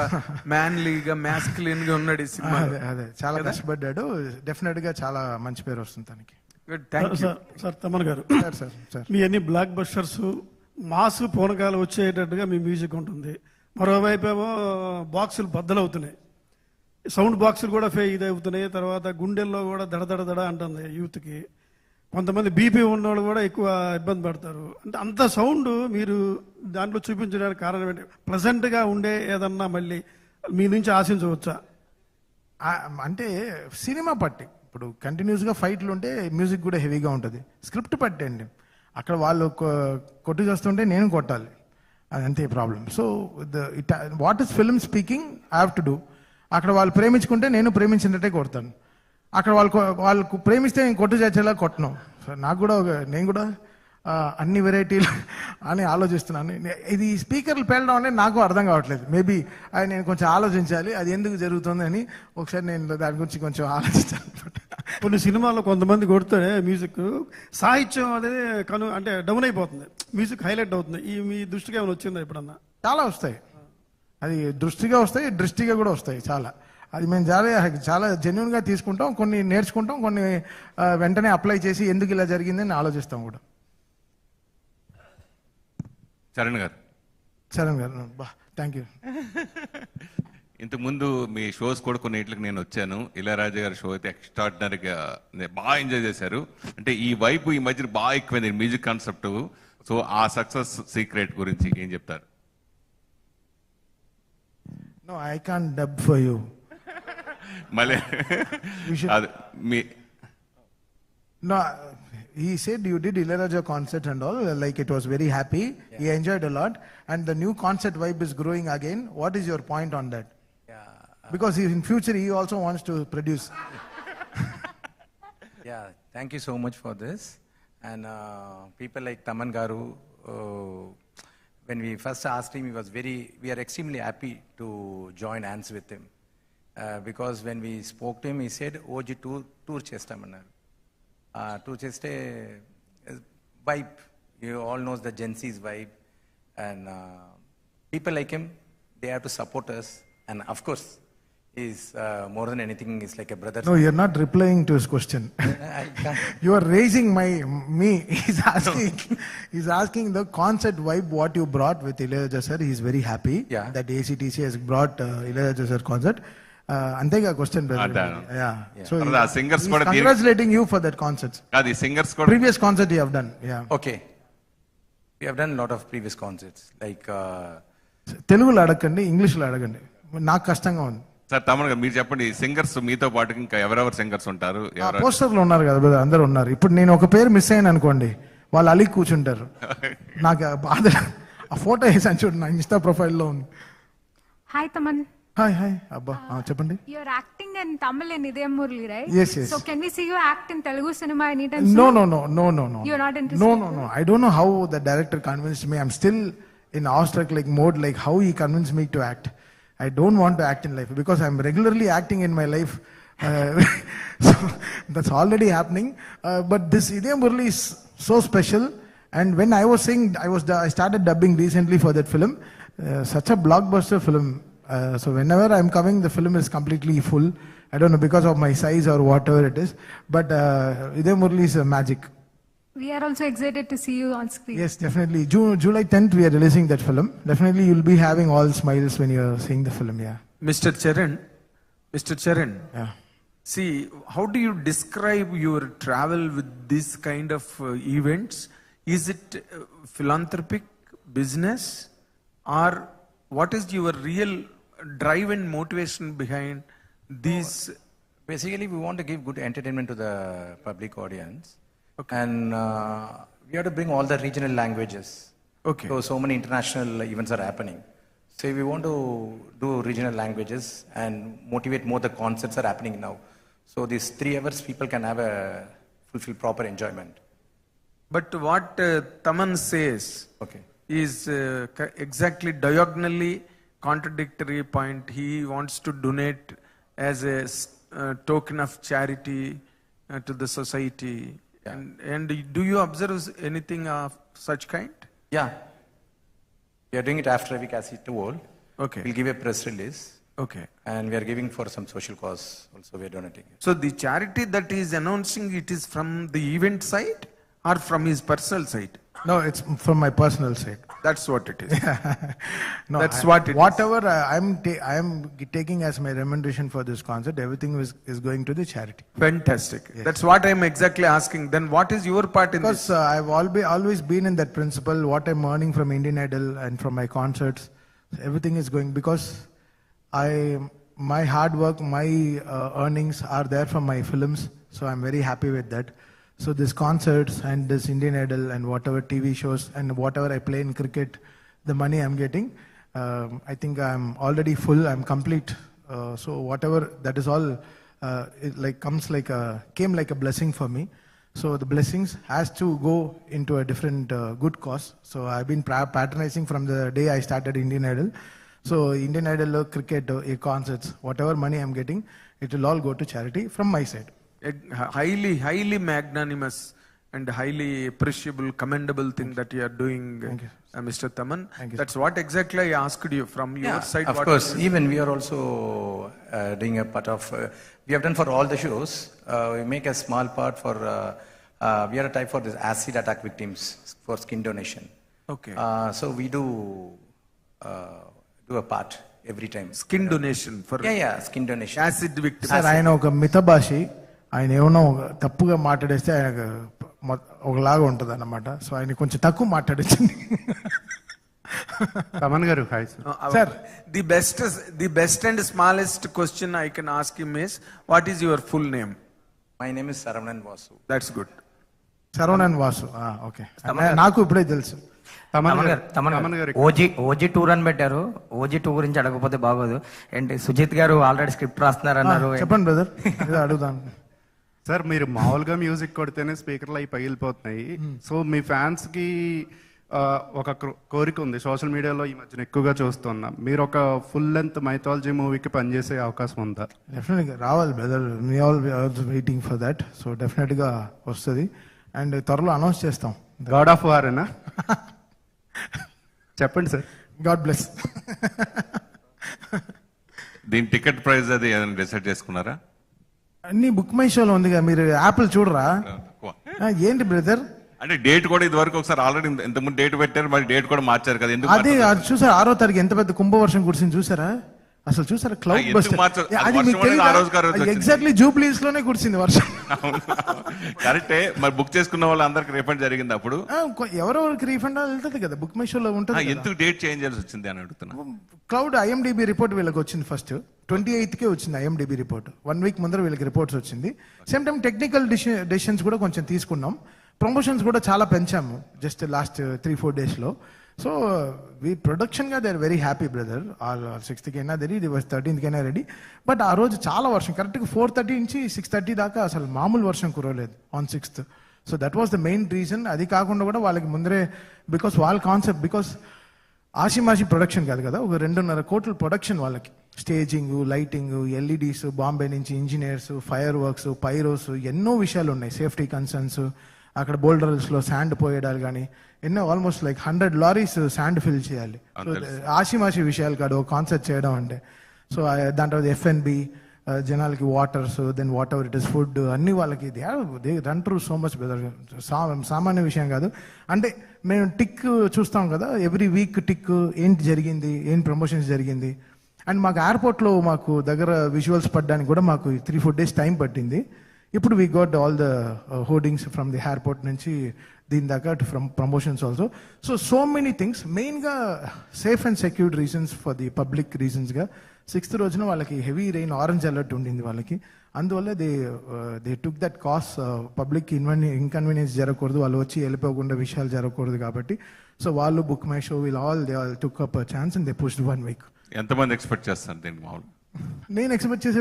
మ్యాన్లీగా, మ్యాస్కులిన్ గా ఉన్నాడు ఈ సినిమా. అదే చాలా కష్టపడ్డాడు. డెఫినెట్ గా చాలా మంచి పేరు వస్తుంది తనకి. సార్ తమన్ గారు, సార్ మీ అన్ని బ్లాక్ బస్టర్స్ మాస్ పూనకాలు వచ్చేటట్టుగా మీ మ్యూజిక్ ఉంటుంది. మరోవైపు ఏమో బాక్సులు బద్దలవుతున్నాయి, సౌండ్ బాక్సులు కూడా ఇది అవుతున్నాయి. తర్వాత గుండెల్లో కూడా దడ అంటుంది యూత్కి. కొంతమంది బీపీ ఉన్నవాళ్ళు కూడా ఎక్కువ ఇబ్బంది పడతారు. అంటే అంత సౌండ్ మీరు దాంట్లో చూపించడానికి కారణం ఏంటి? ప్లెజెంట్గా ఉండే ఏదన్నా మళ్ళీ మీ నుంచి ఆశించవచ్చా? అంటే సినిమా పట్టి ఇప్పుడు కంటిన్యూస్గా ఫైట్లు ఉంటే మ్యూజిక్ కూడా హెవీగా ఉంటుంది. స్క్రిప్ట్ పట్టండి, అక్కడ వాళ్ళు కొట్టు చేస్తుంటే నేను కొట్టాలి, అదంతే problem. So what is film speaking I have to do. అక్కడ వాళ్ళు ప్రేమించుకుంటే నేను ప్రేమించినట్టే కొడతాను. అక్కడ వాళ్ళకు ప్రేమిస్తే నేను కొట్టు చేసేలా కొట్టను. సో నాకు కూడా నేను కూడా అన్ని వెరైటీలు అని ఆలోచిస్తున్నాను. ఇది స్పీకర్లు పేలడం అనేది నాకు అర్థం కావట్లేదు. మేబీ అది నేను కొంచెం ఆలోచించాలి, అది ఎందుకు జరుగుతుంది అని ఒకసారి నేను దాని గురించి కొంచెం ఆలోచించాను. కొన్ని సినిమాల్లో కొంతమంది కొడితే మ్యూజిక్ సాహిత్యం అనేది అంటే డౌన్ అయిపోతుంది, మ్యూజిక్ హైలైట్ అవుతుంది. మీ దృష్టికి ఏమైనా వచ్చిందా ఎప్పుడన్నా? చాలా వస్తాయి, అది దృష్టిగా వస్తాయి, దృష్టిగా కూడా వస్తాయి చాలా. అది మేము చాలా జెన్యున్గా తీసుకుంటాం, కొన్ని నేర్చుకుంటాం, కొన్ని వెంటనే అప్లై చేసి ఎందుకు ఇలా జరిగిందని ఆలోచిస్తాం కూడా. చరణ్ గారు బా థ్యాంక్ యూ. ఇంతకుముందు మీ షోస్ కూడా కొన్నిటికి నేను వచ్చాను. ఇళయరాజా గారి షో అయితే ఎక్స్ట్రాడినరీగా బాగా ఎంజాయ్ చేశారు. అంటే ఈ వైపు ఈ మధ్య బాగా ఎక్కువైంది మ్యూజిక్ కాన్సెప్ట్. సో ఆ సక్సెస్ సీక్రెట్ గురించి ఏం చెప్తారు? No, I can't dub for you. మళ్ళీ అది మీ No, he said you did Ilayaraja concert and all, like it was very happy. He enjoyed a lot, and the new concert vibe is growing again. What is your point on that? Because in future he also wants to produce. Yeah, thank you so much for this. And people like Taman Garu, when we first asked him, we are extremely happy to join hands with him. Because when we spoke to him, he said, OG tour chestamanaru. Tour cheste vibe. You all knows the Gen Z's vibe. And people like him, they have to support us. And of course, he's more than anything, he's like a brother. No, you're not replying to his question. I can't. You are raising me. He's asking the concert vibe what you brought with Ilayaraja sir. He's very happy that ACTC has brought Ilayaraja sir concert. Antega question, brother. Yeah. So Brother, singers he's kuda congratulating you for that concert. అది సింగర్స్ కూడా Previous concert you have done. Yeah. Okay. We have done a lot of previous concerts. Like, తెలుగులో అడగండి, ఇంగ్లీష్లో అడగండి. నాకు కష్టంగా ఉంది. సార్ తమన్ మీరు చెప్పండి, సింగర్స్ మీతో పాటు ఇంకా ఎవరెవరు సింగర్స్ ఉంటారు? పోస్టర్లు ఉన్నారు కదా బ్రదర్, అందరూ ఉన్నారు. ఇప్పుడు నేను ఒక పేరు మిస్ అయ్యాను అనుకోండి, వాళ్ళు అలిగి కూర్చుంటారు. నాకు బాధ. ఆ ఫోటో వేసాను చూడు, నా ఇన్స్టా ప్రొఫైల్లో ఉంది. Hi Taman. హాయ్ హాయ్ అబ్బా, చెప్పండి. You're acting in Tamil in Idayam Murli, right? Yes, yes. So can we see you act in Telugu cinema anytime soon? No. You're not interested? No. I don't know how the director convinced me. I'm still in awestruck like mode, like how he convinced me to act. I don't want to act in life because I'm regularly acting in my life. So that's already happening. But this Idayam Murli is so special. And when I was saying, I started dubbing recently for that film. Such a blockbuster film. So whenever I'm coming, the film is completely full. I don't know, because of my size or whatever it is. But Idayam Murli is magic. We are also excited to see you on screen. Yes, definitely. July 10th, we are releasing that film. Definitely, you'll be having all smiles when you're seeing the film. Yeah. Mr. Charan. Yeah. See, how do you describe your travel with this kind of events? Is it philanthropic business, or what is your real drive and motivation behind these? basically, we want to give good entertainment to the public audience. Okay. And we have to bring all the regional languages. Okay. So many international events are happening. So we want to do regional languages and motivate more. The concerts are happening now. So these 3 hours, people can have a fulfill proper enjoyment. But what Taman says is exactly diagonally contradictory point. He wants to donate as a token of charity to the society. And do you observe anything of such kind? Yeah. We are doing it after we cast it to all. Okay. We'll give a press release. Okay. And we are giving for some social cause also. We are donating it. So the charity that he is announcing, it is from the event side or from his personal side? No, it's from my personal side. That's what it is. No, That's what it whatever I am taking as my remuneration for this concert, everything is going to the charity. Fantastic. Yes. That's what I'm exactly asking. Then what is your part in because, this? Because I've always been in that principle. What I'm earning from Indian Idol and from my concerts, everything is going because my hard work, my earnings are there from my films. So I'm very happy with that. So these concerts and this Indian Idol and whatever TV shows and whatever I play in cricket, the money I'm getting, I think I'm already full. I'm complete. So whatever that is all, it like came like a blessing for me. So the blessings has to go into a different good cause. So I've been patronizing from the day I started Indian Idol. So Indian Idol, cricket, concerts, whatever money I'm getting, it will all go to charity from my side. A highly magnanimous and highly appreciable, commendable thing that you are doing, Mr. Taman. That's what exactly I asked you from your side. Of course, even we are also doing a part of, we have done for all the shows, we make a small part for, we are a type for this acid attack victims for skin donation. Okay. So we do a part every time. Skin donation for skin donation. Acid victims. Sir, ఆయన ఒక మితభాషి, ఆయన ఏమన్నా తప్పుగా మాట్లాడేస్తే ఆయన ఒకలాగా ఉంటుంది అన్నమాట. సో ఆయన కొంచెం తక్కువ మాట్లాడచ్చండి. తమన్ గారు hi Sir, the best and smallest question I can ask him is, what is your full name? My name is Saravanan Vasu. That's good. Saravanan Vasu, okay, నాకు ఇప్పుడే తెలుసు. తమన్ గారు ఓజీ టూర్ అని పెట్టారు. ఓజీ టూ గురించి అడగకపోతే బాగోదు. ఏంటి సుజిత్ గారు ఆల్రెడీ స్క్రిప్ట్ రాస్తున్నారు అన్నారు. చెప్పండి బ్రదర్, అడుగుదాం. సార్ మీరు మామూలుగా మ్యూజిక్ కొడితేనే స్పీకర్లు అవి పగిలిపోతున్నాయి. సో మీ ఫ్యాన్స్ కి ఒక కోరిక ఉంది, సోషల్ మీడియాలో ఈ మధ్యన ఎక్కువగా చూస్తున్నాం. మీరు ఒక ఫుల్ లెంత్ మైథాలజీ మూవీకి పనిచేసే అవకాశం ఉందా? డెఫినెట్గా రావాలి brother, me all waiting for that. So డెఫినెట్గా వస్తుంది అండ్ త్వరలో అనౌన్స్ చేస్తాం. గాడ్ ఆఫ్ వార్ ఏనా? చెప్పండి సార్. God bless. దీని టికెట్ ప్రైస్ అది ఏదైనా డిసైడ్ చేసుకున్నారా? అన్ని బుక్ మై షోలో ఉందిగా, మీరు యాప్లు చూడరా? ఏంటి బ్రదర్ అంటే డేట్ కూడా ఇది వరకు ఒకసారి ఆల్రెడీ ఇంతకుముందు డేట్ పెట్టారు, మరి డేట్ కూడా మార్చారు కదా, ఎందుకు? అదే అది చూసారా, 6వ తారీఖు ఎంత పెద్ద కుంభవర్షం కురిసింది చూసారా? అసలు చూసారా క్లౌడ్ బస్టర్? అది మీకు ఎగ్జాక్ట్లీ జూబ్లీస్ లోనే కురిసింది వర్షం. కరెక్టే. మరి బుక్ చేసుకున్న వాళ్ళు అందరికి రీఫండ్ జరిగింది అప్పుడు? ఎవరెవరికి రీఫండ్ వెళ్తుంది కదా, బుక్ మై షోలో ఉంటుంది. ఎందుకు డేట్ చేంజ్ చేయాల్సి వచ్చింది అని అడుగుతున్నా. క్లౌడ్ IMDb రిపోర్ట్ వీళ్ళకి వచ్చింది ఫస్ట్ 28కే వచ్చింది IMDb రిపోర్ట్. 1 వీక్ ముందర వీళ్ళకి రిపోర్ట్స్ వచ్చింది. సేమ్ టైం టెక్నికల్ డెసిషన్స్ కూడా కొంచెం తీసుకున్నాం. ప్రమోషన్స్ కూడా చాలా పెంచాము జస్ట్ లాస్ట్ 3-4 డేస్లో. సో వీ ప్రొడక్షన్గా they are very happy brother. 6th కైనా రెడీ, 13th కైనా రెడీ. బట్ ఆ రోజు చాలా వర్షం, కరెక్ట్గా 4:30 నుంచి 6:30 దాకా అసలు మామూలు వర్షం కురవలేదు on 6th. So that was the main reason. అది కాకుండా కూడా వాళ్ళకి ముందరే, బికాస్ వాళ్ళ కాన్సెప్ట్, బికాస్ ఆషిమాషి ప్రొడక్షన్ కాదు కదా, ఒక 2.5 కోట్ల ప్రొడక్షన్ వాళ్ళకి. స్టేజింగ్, లైటింగ్, LEDs, బాంబే నుంచి ఇంజనీర్స్, ఫైర్ వర్క్స్, పైరోస్, ఎన్నో విషయాలు ఉన్నాయి. సేఫ్టీ కన్సర్న్స్, అక్కడ బోల్డర్స్లో శాండ్ పోయడాలు కానీ ఎన్నో, almost like 100 lorries sand fill చేయాలి. సో ఆషిమాషి విషయాలు కాదు ఒక కాన్సెప్ట్ చేయడం అంటే. సో దాంట్లో FNB, జనాలకి waters, then whatever it is food, అన్ని వాళ్ళకి they run through so much bother. సామాన్య విషయం కాదు. అంటే మేము టిక్ చూస్తాం కదా, ఎవ్రీ వీక్ టిక్ ఏంటి జరిగింది, ఏం ప్రమోషన్స్ జరిగింది. అండ్ మాకు ఎయిర్పోర్ట్లో మాకు దగ్గర విజువల్స్ పడడానికి కూడా మాకు 3-4 డేస్ టైం పట్టింది. ఇప్పుడు we got all the hoardings from the airport నుంచి దీని దాకా from promotions also. So many things. మెయిన్గా safe and secured reasons for the public రీజన్స్గా 6th రోజున వాళ్ళకి హెవీ రెయిన్, ఆరెంజ్ అలర్ట్ ఉండింది వాళ్ళకి. అందువల్ల they took that cos. Public inconvenience జరగకూడదు, వాళ్ళు వచ్చి వెళ్ళిపోకుండా విషయాలు జరగకూడదు కాబట్టి. సో వాళ్ళు book my show they all took up chance and they pushed 1 week. ఎంతమంది ఎక్స్పెక్ట్ చేస్తారు దీనికి మామూలు? నేను ఎక్స్పెక్ట్ చేసే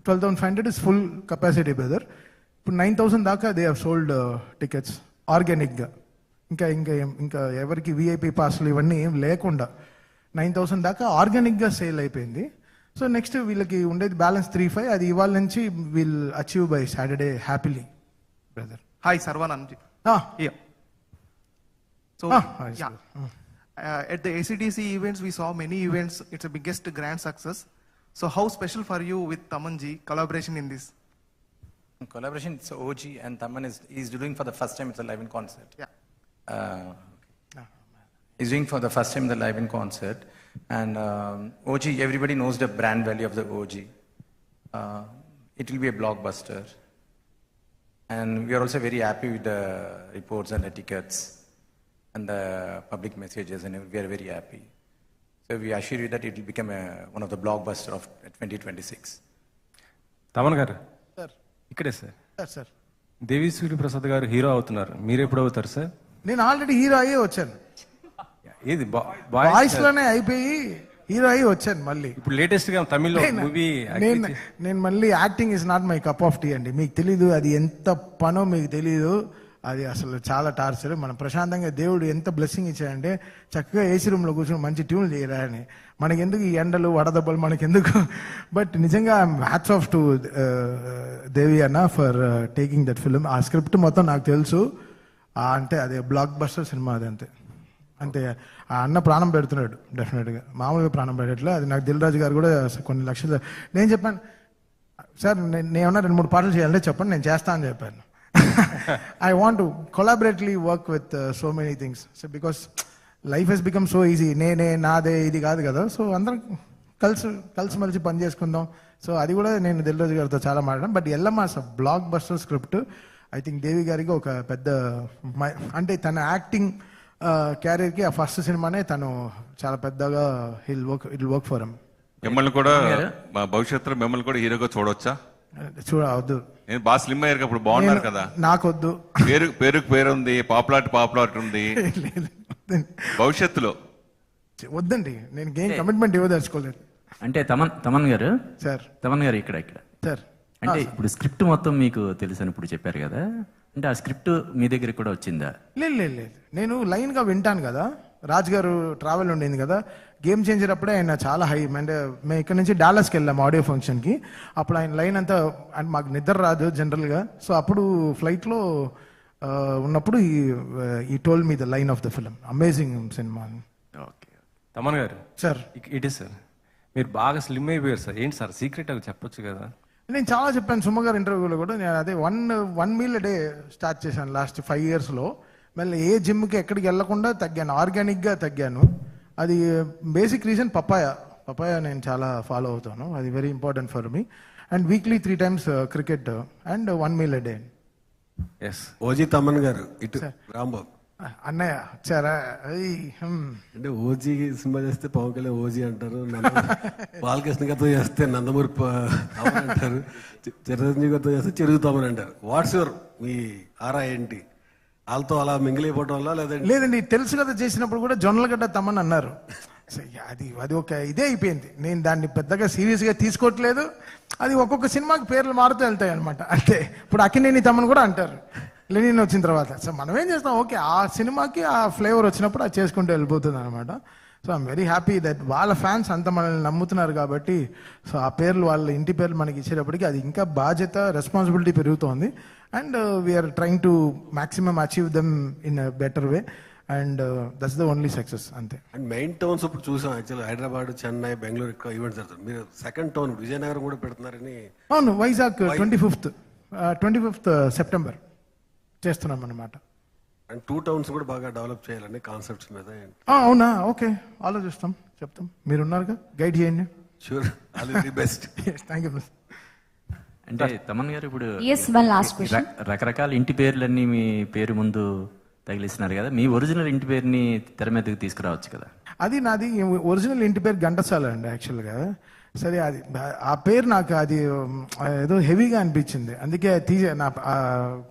12,500 ఇస్ ఫుల్ కెపాసిటీ బ్రదర్. ఇప్పుడు 9,000 దాకా దే హ్యావ్ సోల్డ్ టికెట్స్ ఆర్గానిక్గా. ఇంకా ఎవరికి VIP పాస్లు ఇవన్నీ ఏం లేకుండా 9,000 దాకా ఆర్గానిక్గా సేల్ అయిపోయింది. సో నెక్స్ట్ వీళ్ళకి ఉండేది బ్యాలెన్స్ 3-5, అది ఇవాళ నుంచి will achieve by Saturday happily brother. Hi Sharwanand. So at the ACDC events we saw many events. It's the biggest grand success. So how special for you with Taman ji collaboration in this? Collaboration, it's OG and Taman is doing for the first time it's a live in concert. Yeah. He's doing for the first time the live in concert, and OG, everybody knows the brand value of the OG. It will be a blockbuster, and we are also very happy with the reports and the tickets and the public messages, and we are very happy. So we assure you that it will become one of the blockbuster of 2026. Thaman గారు సార్, ఇక్కడే సార్. సార్ దేవి సూర్య ప్రసాద్ గారు హీరో అవుతున్నారు, మీరు ఎప్పుడు అవుతారు సార్? నేను ఆల్రెడీ హీరో అయ్యే వచ్చాను. ఏది వాయిస్ లోనే అయిపోయి హీరో అయ్యి వచ్చాను మళ్ళీ. ఇప్పుడు లేటెస్ట్ గా తమిళ్లో మూవీ నేను మళ్ళీ acting is not my cup of tea అండి. మీకు తెలీదు అది ఎంత పనో, మీకు తెలీదు. అది అసలు చాలా టార్చర్. మనం ప్రశాంతంగా దేవుడు ఎంత బ్లెస్సింగ్ ఇచ్చాడంటే చక్కగా AC రూమ్లో కూర్చొని మంచి ట్యూన్లు చేయరా అని. మనకెందుకు ఈ ఎండలు వడదెబ్బలు మనకెందుకు? బట్ నిజంగా హ్యాట్స్ ఆఫ్ టు దేవి అన్న ఫర్ టేకింగ్ దట్ ఫిల్మ్. ఆ స్క్రిప్ట్ మొత్తం నాకు తెలుసు. అంటే అదే బ్లాక్ బస్టర్ సినిమా. అది అంతే ఆ అన్న ప్రాణం పెడుతున్నాడు డెఫినెట్గా, మామూలుగా ప్రాణం పెట్టట్లే. అది నాకు దిల్ రాజు గారు కూడా కొన్ని లక్షలు. నేను చెప్పాను సార్, నేను ఏమన్నా 2-3 పాటలు చేయాలంటే చెప్పండి, నేను చేస్తా అని చెప్పాను. I want to collaboratively work with so many things. So because life has become so easy. నాదే ఇది కాదు కదా. సో అందరం కలిసి మలిసి పని చేసుకుందాం. సో అది కూడా నేను దిల్ రాజు గారితో చాలా మాట్లాడాను. బట్ ఎల్లమాస blockbuster script. I think Devi గారికి ఒక పెద్ద, అంటే తన యాక్టింగ్ క్యారియర్కి ఆ ఫస్ట్ సినిమానే తను చాలా పెద్దగా ఇట్ వర్క్ ఫర్ హిమ్. మిమ్మల్ని కూడా భవిష్యత్తులో మిమ్మల్ని కూడా హీరోగా చూడవచ్చా? చూడవద్దు, నేను బాగా స్లిమ్ అయ్యారు అప్పుడు బాగున్నారు కదా. నాకొద్దు. పేరు ఉంది, పాపులారిటీ ఉంది భవిష్యత్తులో. వద్దండి, నేను గేమ్ కమిట్మెంట్ ఇవ్వదలుచుకోలేదు. అంటే తమన్ గారు సార్, తమన్ గారు ఇక్కడ సార్, అంటే ఇప్పుడు స్క్రిప్ట్ మొత్తం మీకు తెలుసు అని ఇప్పుడు చెప్పారు కదా, అంటే ఆ స్క్రిప్ట్ మీ దగ్గర కూడా వచ్చిందా? లేదు, నేను లైన్ గా వింటాను కదా. రాజ్ గారు ట్రావెల్ ఉండింది కదా, గేమ్ చేంజర్ అప్పుడే ఆయన చాలా హై. అంటే మేము ఇక్కడ నుంచి డాలస్కి వెళ్ళాము ఆడియో ఫంక్షన్కి. అప్పుడు ఆయన లైన్ అంతా, అంటే మాకు నిద్ర రాదు జనరల్గా. సో అప్పుడు ఫ్లైట్లో ఉన్నప్పుడు ఈ told me the line of the film. Amazing cinema. Okay Thaman గారు సార్, ఇట్ ఈస్ సార్, మీరు బాగా స్లిమ్ అయిపోయారు సార్. ఏంటి సార్ సీక్రెట్ అవి చెప్పొచ్చు కదా. నేను చాలా చెప్పాను సుమ గారు ఇంటర్వ్యూలో కూడా. నేను అదే వన్ మీల్ డే స్టార్ట్ చేశాను లాస్ట్ 5 yearsలో. మళ్ళీ ఏ జిమ్కి ఎక్కడికి వెళ్లకుండా తగ్గాను, ఆర్గానిక్గా తగ్గాను. అది బేసిక్ రీజన్ పపాయ నేను చాలా ఫాలో అవుతాను. అది very important for me. And weekly 3 times cricket and 1 meal a day. Yes OG Thaman గారు ఇటు రాంబాబు అన్నయ్య వచ్చారా? అంటే ఓజీ సినిమా చేస్తే పవన్ కళ్యాణ్ ఓజీ అంటారు, బాలకృష్ణ గారితో చేస్తే నందమూరి అంటారు, చిరంజీవి గారితో చేస్తే చెరుగుతామని అంటారు. వాట్స్ యువర్ మీ ఆరా ఏంటి? వాళ్ళతో అలా మింగిలిపోవడం వల్ల లేదండి, తెలుసు కదా చేసినప్పుడు కూడా జొన్నలగడ్డ తమ్మని అన్నారు. అది ఒక ఇదే అయిపోయింది. నేను దాన్ని పెద్దగా సీరియస్గా తీసుకోవట్లేదు. అది ఒక్కొక్క సినిమాకి పేర్లు మారుతూ వెళ్తాయి అనమాట. అంటే ఇప్పుడు అక్కినేని తమ్మని కూడా అంటారు లెనిన్ వచ్చిన తర్వాత. సో మనం ఏం చేస్తాం, ఓకే ఆ సినిమాకి ఆ ఫ్లేవర్ వచ్చినప్పుడు అది చేసుకుంటూ వెళ్ళిపోతుంది అనమాట. So I'm very happy that వాళ్ళ ఫ్యాన్స్ అంత మనల్ని నమ్ముతున్నారు కాబట్టి. సో ఆ పేర్లు, వాళ్ళ ఇంటి పేర్లు మనకి ఇచ్చేటప్పటికి అది ఇంకా బాధ్యత, రెస్పాన్సిబిలిటీ పెరుగుతోంది. And we're trying to maximum achieve them in a better way. And that's the only success అంతే. అండ్ మెయిన్ టౌన్స్ ఇప్పుడు చూసాం యాక్చువల్ హైదరాబాద్, చెన్నై, బెంగళూరు ఎక్కువ ఈవెంట్స్ జరుగుతుంది. మీరు సెకండ్ టౌన్ విజయనగరం కూడా పెడుతున్నారని. అవును, వైజాగ్ 25th September చేస్తున్నాం అన్నమాట. అండ్ 2 towns కూడా బాగా డెవలప్ చేయాలని కాన్సెప్ట్స్ మీద. అవునా? ఓకే, ఆలోచిస్తాం, చెప్తాం. మీరున్నారుగా, గైడ్ చేయండి. Sure, all the best. Thank you. అంటే తమన్ గారు ఇప్పుడు లాస్ట్ క్వశ్చన్, రకరకాల ఇంటి పేర్లన్నీ మీ పేరు ముందు తగిలిస్తున్నారు కదా, మీ ఒరిజినల్ ఇంటి పేరుని తెర మీదకి తీసుకురావచ్చు కదా. అది నాది ఒరిజినల్ ఇంటి పేరు ఘంటసాల అండి యాక్చువల్గా. సరే, అది ఆ పేరు నాకు అది ఏదో హెవీగా అనిపించింది, అందుకే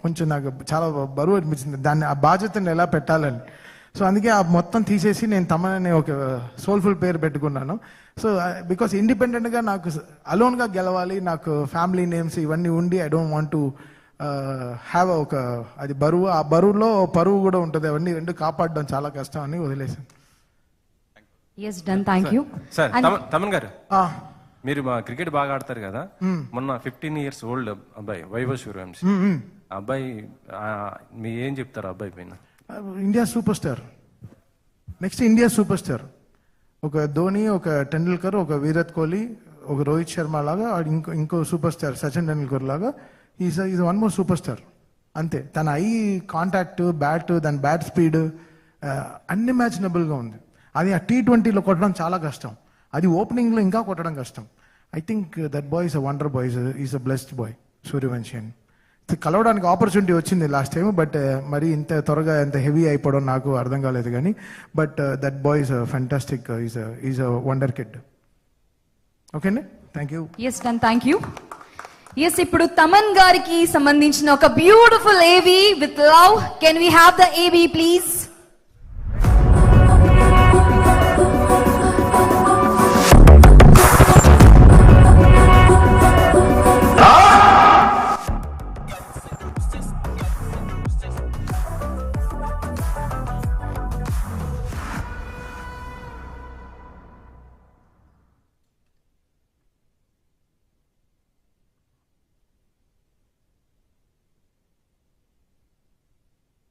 కొంచెం నాకు చాలా బరువు అనిపించింది దాన్ని, ఆ బాధ్యతను ఎలా పెట్టాలని. సో అందుకే ఆ మొత్తం తీసేసి నేను తమని ఒక సోల్ఫుల్ పేరు పెట్టుకున్నాను. సో బికాస్ ఇండిపెండెంట్గా నాకు అలోన్గా గెలవాలి, నాకు ఫ్యామిలీ నేమ్స్ ఇవన్నీ ఉండి I don't want to have ఒక అది బరువు, ఆ బరువులో పరువు కూడా ఉంటుంది. అవన్నీ రెండు కాపాడడం చాలా కష్టం అని వదిలేసాను. Yes done, thank you. Sir Thaman గారు, మీరు మా క్రికెట్ బాగా ఆడతారు కదా, మొన్న 15 years ఓల్డ్ అబ్బాయి వైభవ్ సూర్యవంశీ అబ్బాయి, మీ ఏం చెప్తారు అబ్బాయి పైన? India super star, next India super star. ఒక ధోని, ఒక టెండూల్కర్, ఒక విరాట్ కోహ్లీ, ఒక రోహిత్ శర్మ లాగా ఇంకో సూపర్ స్టార్ సచిన్ టెండూల్కర్ లాగా ఈజ్ 1 more సూపర్ స్టార్ అంతే. తన ఐ కాంటాక్ట్, బ్యాట్, దాని బ్యాట్ స్పీడ్ అన్ఇమాజినబుల్గా ఉంది. అది ఆ T20లో కొట్టడం చాలా కష్టం, అది ఓపెనింగ్లో ఇంకా కొట్టడం కష్టం. I think that boy is a wonder boy, is a blessed boy Suryavanshi అని. కలవడానికి ఆపర్చునిటీ వచ్చింది లాస్ట్ టైం, బట్ మరి ఇంత త్వరగా ఎంత హెవీ అయిపోవడం నాకు అర్థం కాలేదు కానీ, but that boy is fantastic, is a wonder kid. Okay అండి, thank you. Yes done, thank you. Yes, ఇప్పుడు తమన్ గారికి సంబంధించిన ఒక beautiful AV with love. Can we have the AV please?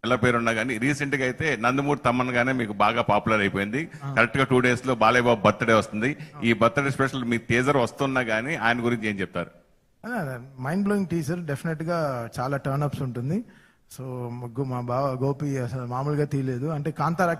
ఎలా పేరున్నా కానీ రీసెంట్ గా అయితే నందమూరి తమ్మన్ గానే మీకు బాగా పాపులర్ అయిపోయింది. కరెక్ట్ గా 2 days లో బాలయ్య బాబు బర్త్డే వస్తుంది. ఈ బర్త్డే స్పెషల్ మీ టీజర్ వస్తున్నా గానీ ఆయన గురించి ఏం చెప్తారు? మైండ్ బ్లోయింగ్ టీజర్, డెఫినెట్ గా చాలా టర్న్ అప్స్ ఉంటుంది. సో మా బావ గోపి అసలు మామూలుగా తీయలేదు. అంటే కాంతారా